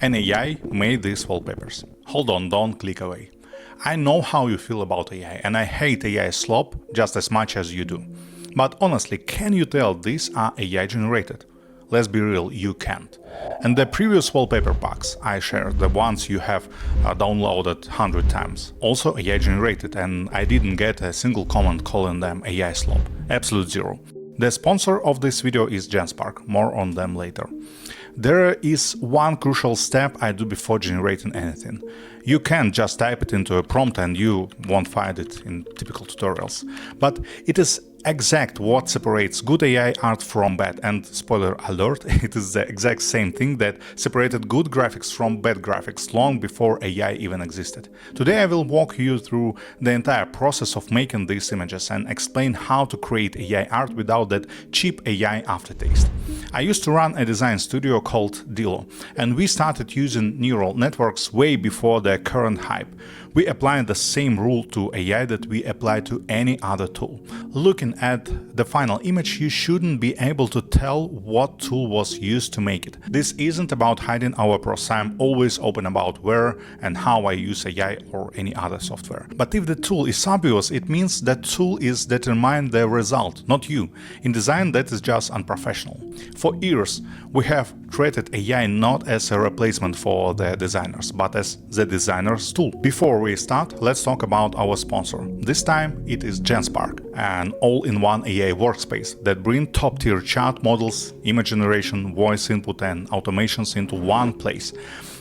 And AI made these wallpapers. Hold on, don't click away. I know how you feel about AI, and I hate AI slop just as much as you do. But honestly, can you tell these are AI generated? Let's be real, you can't. And the previous wallpaper packs I shared, the ones you have downloaded 100 times, also AI generated, and I didn't get a single comment calling them AI slop. Absolute zero. The sponsor of this video is Genspark, more on them later. There is one crucial step I do before generating anything. You can't just type it into a prompt and you won't find it in typical tutorials. But it is exact what separates good AI art from bad, and spoiler alert, it is the exact same thing that separated good graphics from bad graphics long before AI even existed. Today I will walk you through the entire process of making these images and explain how to create AI art without that cheap AI aftertaste. I used to run a design studio called Dilo, and we started using neural networks way before the current hype. We applied the same rule to AI that we apply to any other tool. Looking at the final image, you shouldn't be able to tell what tool was used to make it. This isn't about hiding our process. I'm always open about where and how I use AI or any other software. But if the tool is obvious, it means that tool is determining the result, not you. In design, that is just unprofessional. For years, we have treated AI not as a replacement for the designers, but as the designer's tool. Before we start, let's talk about our sponsor. This time it is Genspark, an all-in-one AI workspace that brings top-tier chat models, image generation, voice input and automations into one place.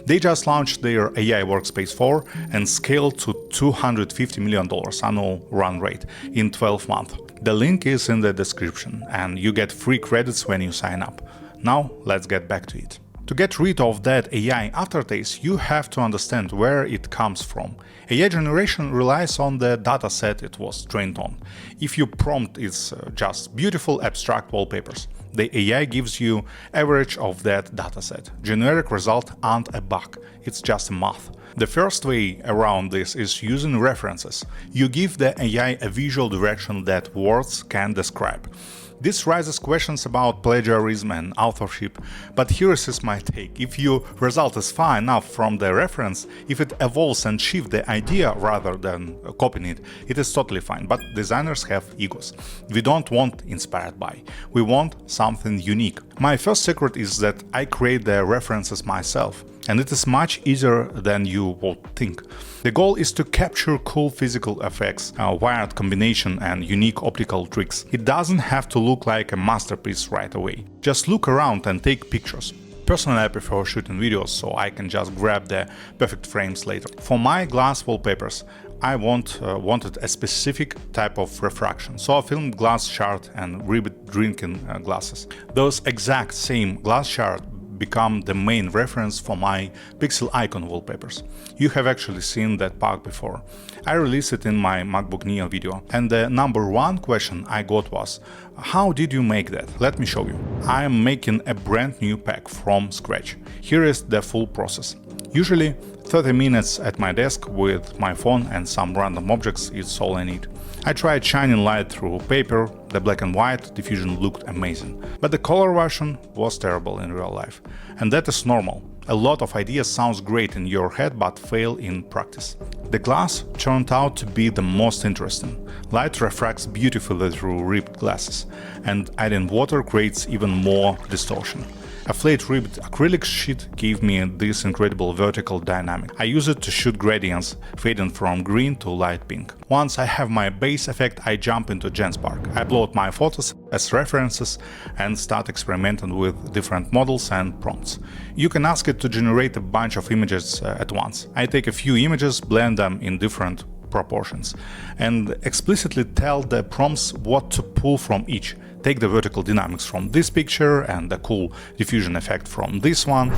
They just launched their AI Workspace 4 and scaled to $250 million annual run rate in 12 months. The link is in the description, and you get free credits when you sign up. Now let's get back to it. To get rid of that AI aftertaste, you have to understand where it comes from. AI generation relies on the dataset it was trained on. If your prompt is just beautiful abstract wallpapers, the AI gives you average of that dataset. Generic result aren't a bug, it's just math. The first way around this is using references. You give the AI a visual direction that words can describe. This raises questions about plagiarism and authorship, but here is my take. If your result is far enough from the reference, if it evolves and shifts the idea rather than copying it, it is totally fine. But designers have egos. We don't want inspired by. We want something unique. My first secret is that I create the references myself, and it is much easier than you would think. The goal is to capture cool physical effects, wired combination and unique optical tricks. It doesn't have to look like a masterpiece right away. Just look around and take pictures. Personally, I prefer shooting videos, so I can just grab the perfect frames later. For my glass wallpapers, I wanted a specific type of refraction, so I filmed glass shard and ribbit drinking glasses. Those exact same glass shard become the main reference for my pixel icon wallpapers. You have actually seen that pack before. I released it in my MacBook Neo video, and the number one question I got was, how did you make that? Let me show you. I am making a brand new pack from scratch. Here is the full process. Usually 30 minutes at my desk with my phone and some random objects is all I need. I tried shining light through paper, the black and white diffusion looked amazing, but the color version was terrible in real life. And that is normal. A lot of ideas sounds great in your head but fail in practice. The glass turned out to be the most interesting. Light refracts beautifully through ribbed glasses, and adding water creates even more distortion. A flat ribbed acrylic sheet gave me this incredible vertical dynamic. I use it to shoot gradients, fading from green to light pink. Once I have my base effect, I jump into Genspark. I upload my photos as references and start experimenting with different models and prompts. You can ask it to generate a bunch of images at once. I take a few images, blend them in different proportions, and explicitly tell the prompts what to pull from each. Take the vertical dynamics from this picture and the cool diffusion effect from this one,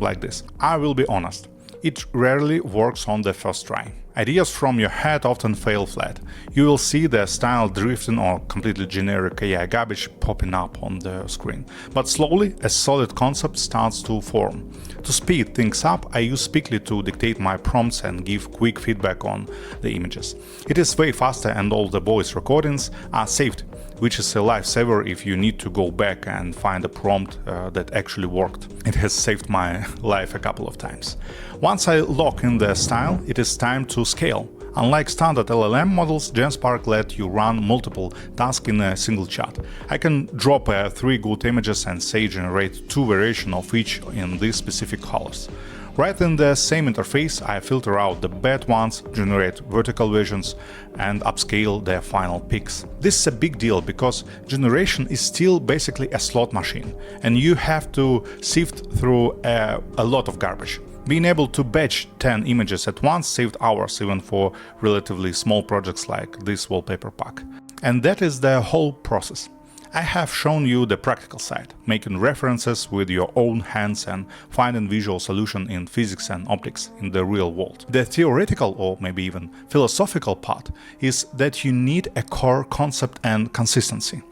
like this. I will be honest, it rarely works on the first try. Ideas from your head often fail flat. You will see the style drifting or completely generic AI garbage popping up on the screen. But slowly, a solid concept starts to form. To speed things up, I use Speakly to dictate my prompts and give quick feedback on the images. It is way faster and all the voice recordings are saved, which is a lifesaver if you need to go back and find a prompt that actually worked. It has saved my life a couple of times. Once I lock in the style, it is time to scale. Unlike standard LLM models, Genspark lets you run multiple tasks in a single chat. I can drop 3 good images and say generate 2 variations of each in these specific colors. Right in the same interface, I filter out the bad ones, generate vertical versions, and upscale their final picks. This is a big deal because generation is still basically a slot machine, and you have to sift through a lot of garbage. Being able to batch 10 images at once saved hours even for relatively small projects like this wallpaper pack. And that is the whole process. I have shown you the practical side, making references with your own hands and finding visual solution in physics and optics in the real world. The theoretical or maybe even philosophical part is that you need a core concept and consistency.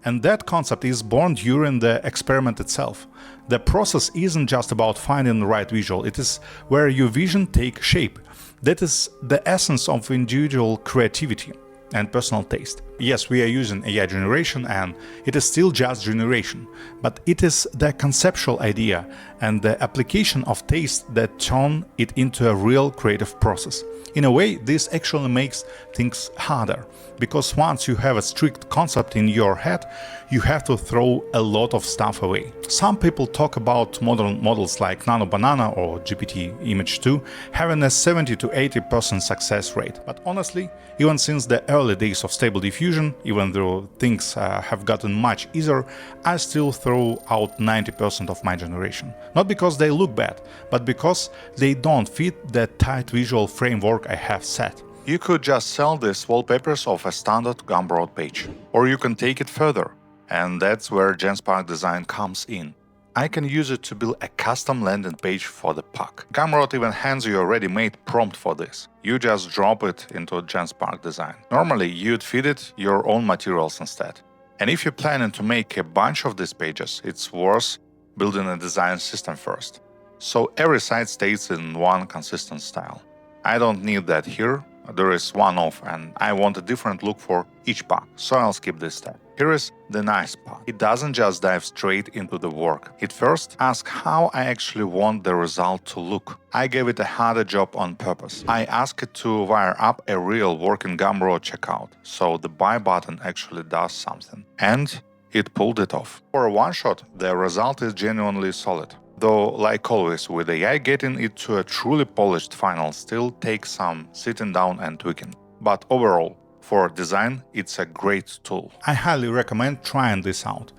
And that concept is born during the experiment itself. The process isn't just about finding the right visual, it is where your vision takes shape. That is the essence of individual creativity and personal taste. Yes, we are using AI generation and it is still just generation, but it is the conceptual idea and the application of taste that turn it into a real creative process. In a way, this actually makes things harder, because once you have a strict concept in your head, you have to throw a lot of stuff away. Some people talk about modern models like Nano Banana or GPT Image 2 having a 70 to 80% success rate. But honestly, even since the early days of Stable Diffusion, even though things have gotten much easier, I still throw out 90% of my generation. Not because they look bad, but because they don't fit the tight visual framework I have set. You could just sell these wallpapers off a standard Gumroad page. Or you can take it further, and that's where Genspark Design comes in. I can use it to build a custom landing page for the pack. Gumroad even hands you a ready-made prompt for this. You just drop it into Genspark Design. Normally, you'd feed it your own materials instead. And if you're planning to make a bunch of these pages, it's worth building a design system first. So every site stays in one consistent style. I don't need that here. There is one off and I want a different look for each pack, so I'll skip this step. Here is the nice part. It doesn't just dive straight into the work. It first asks how I actually want the result to look. I gave it a harder job on purpose. I asked it to wire up a real working Gumroad checkout, so the buy button actually does something. And it pulled it off. For a one-shot, the result is genuinely solid. Though, like always with AI, getting it to a truly polished final still takes some sitting down and tweaking. But overall, for design, it's a great tool. I highly recommend trying this out.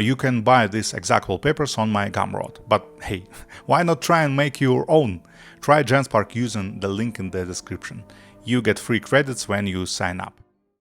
You can buy these exact wallpapers on my Gumroad. But hey, why not try and make your own? Try Genspark using the link in the description. You get free credits when you sign up.